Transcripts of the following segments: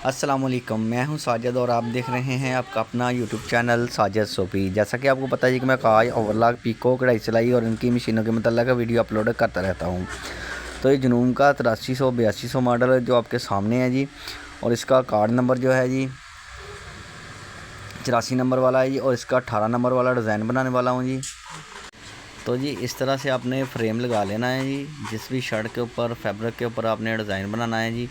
अस्सलाम वालेकुम, मैं हूं साजिद और आप देख रहे हैं आपका अपना यूट्यूब चैनल sajid.soby। जैसा कि आपको पता है कि मैं आज ओवरलाक, पीको, कढ़ाई, सलाई और इनकी मशीनों के मतल्लक़ वीडियो अपलोड करता रहता हूं। तो ये जनूम का 8382 मॉडल जो आपके सामने है जी, और इसका कार्ड नंबर जो है जी 84 नंबर वाला है जी, और इसका 18 नंबर वाला डिज़ाइन बनाने वाला हूँ जी। तो जी इस तरह से आपने फ्रेम लगा लेना है जी, जिस भी शर्ट के ऊपर फैब्रिक के ऊपर आपने डिज़ाइन बनाना है जी।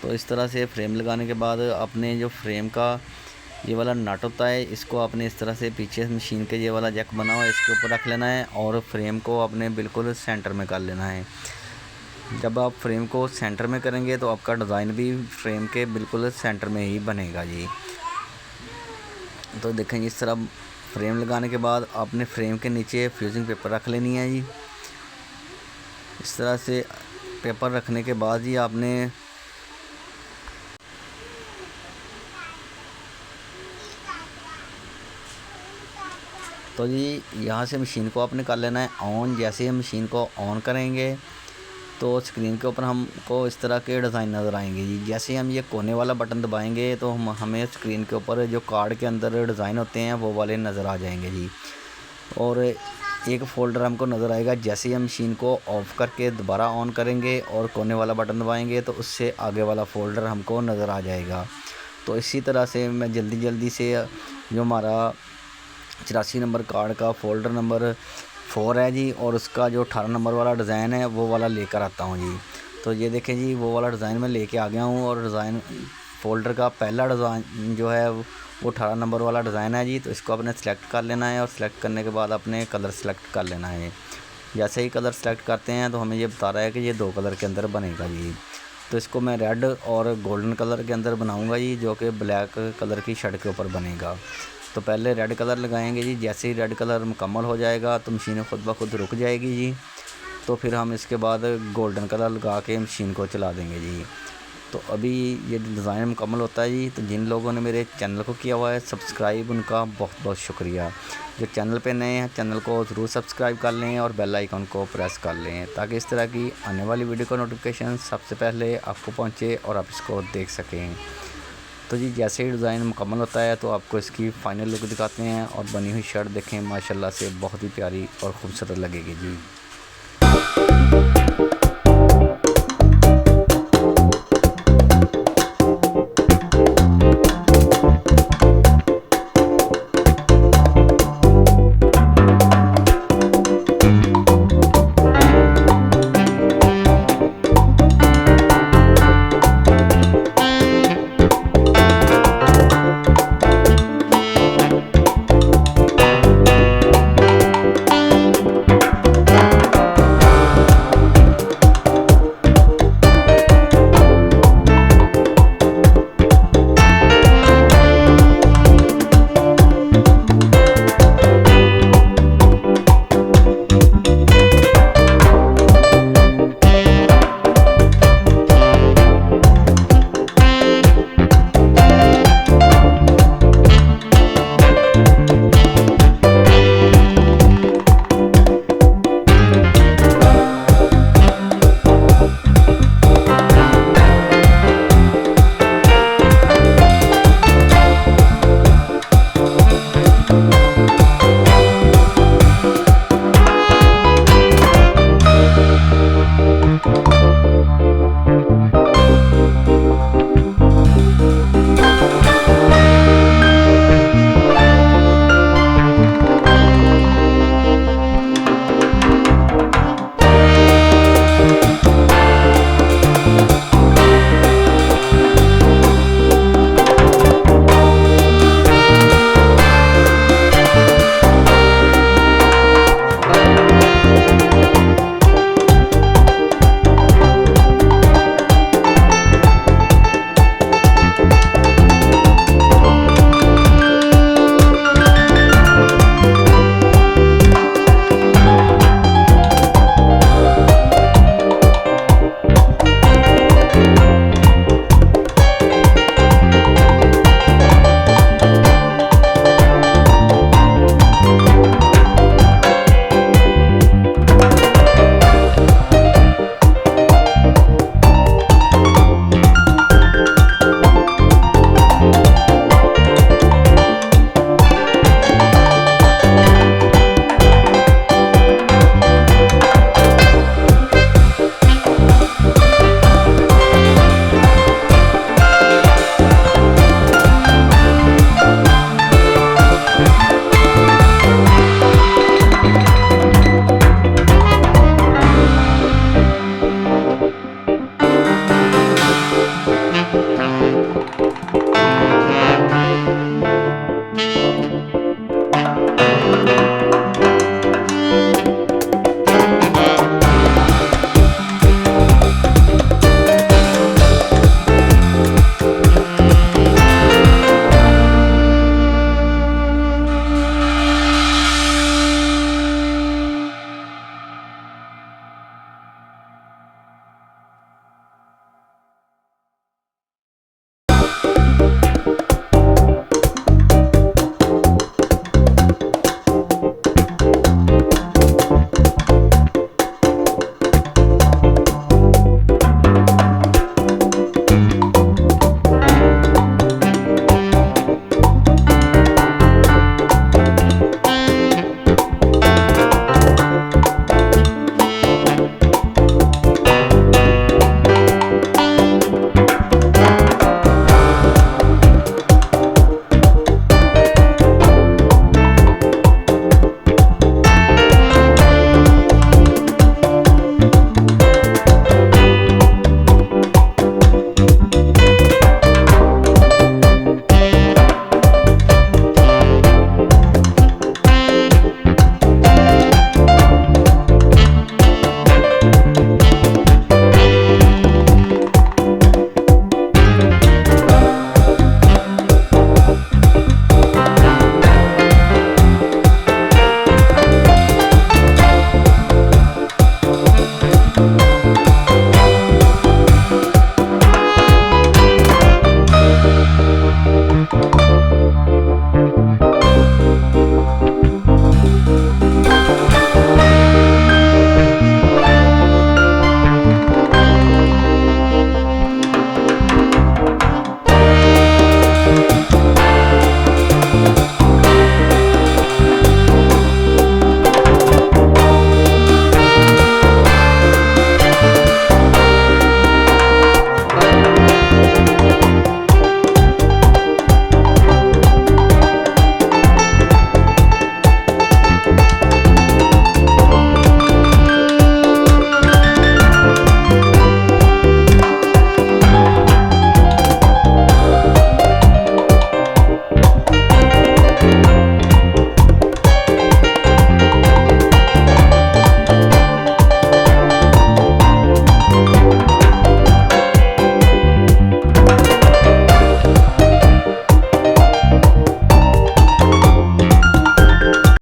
तो इस तरह से फ्रेम लगाने के बाद आपने जो फ्रेम का ये वाला नट होता है, इसको आपने इस तरह से पीछे मशीन के ये वाला जैक बना हुआ है इसके ऊपर रख लेना है, और फ्रेम को आपने बिल्कुल सेंटर में कर लेना है। जब आप फ्रेम को सेंटर में करेंगे तो आपका डिज़ाइन भी फ्रेम के बिल्कुल सेंटर में ही बनेगा जी। तो देखें इस तरह फ्रेम लगाने के बाद आपने फ्रेम के नीचे फ्यूजिंग पेपर रख लेनी है जी। इस तरह से पेपर रखने के बाद जी आपने तो जी यहाँ से मशीन को आपने कर लेना है ऑन। जैसे हम मशीन को ऑन करेंगे तो स्क्रीन के ऊपर हमको इस तरह के डिज़ाइन नज़र आएंगे जी। जैसे हम ये कोने वाला बटन दबाएंगे तो हमें स्क्रीन के ऊपर जो कार्ड के अंदर डिज़ाइन होते हैं वो वाले नज़र आ जाएंगे जी। और एक फ़ोल्डर हमको नज़र आएगा। जैसे ही हम मशीन को ऑफ़ करके दोबारा ऑन करेंगे और कोने वाला बटन दबाएंगे तो उससे आगे वाला फ़ोल्डर हमको नज़र आ जाएगा। तो इसी तरह से मैं जल्दी से जो हमारा 84 नंबर कार्ड का फ़ोल्डर नंबर 4 है जी, और उसका जो 18 नंबर वाला डिज़ाइन है वो वाला लेकर आता हूँ जी। तो ये देखें जी वो वाला डिज़ाइन मैं लेके आ गया हूँ, और डिज़ाइन फ़ोल्डर का पहला डिज़ाइन जो है वो 18 नंबर वाला डिज़ाइन है जी। तो इसको आपने सेलेक्ट कर लेना है, और सेलेक्ट करने के बाद अपने कलर सेलेक्ट कर लेना है। जैसे ही कलर सेलेक्ट करते हैं तो हमें ये बता रहा है कि ये 2 कलर के अंदर बनेगा जी। तो इसको मैं रेड और गोल्डन कलर के अंदर बनाऊँगा जी, जो कि ब्लैक कलर की शर्ट के ऊपर बनेगा। तो पहले रेड कलर लगाएंगे जी। जैसे ही रेड कलर मुकम्मल हो जाएगा तो मशीन खुद ब खुद रुक जाएगी जी। तो फिर हम इसके बाद गोल्डन कलर लगा के मशीन को चला देंगे जी। तो अभी ये डिज़ाइन मुकम्मल होता है जी। तो जिन लोगों ने मेरे चैनल को किया हुआ है सब्सक्राइब, उनका बहुत बहुत शुक्रिया। जो चैनल पे नए हैं चैनल को ज़रूर सब्सक्राइब कर लें और बेल आइकन को प्रेस कर लें, ताकि इस तरह की आने वाली वीडियो का नोटिफिकेशन सबसे पहले आपको पहुँचे और आप इसको देख सकें। तो जी जैसे ही डिज़ाइन मुकम्मल होता है तो आपको इसकी फ़ाइनल लुक दिखाते हैं, और बनी हुई शर्ट देखें माशाल्लाह से बहुत ही प्यारी और ख़ूबसूरत लगेगी जी।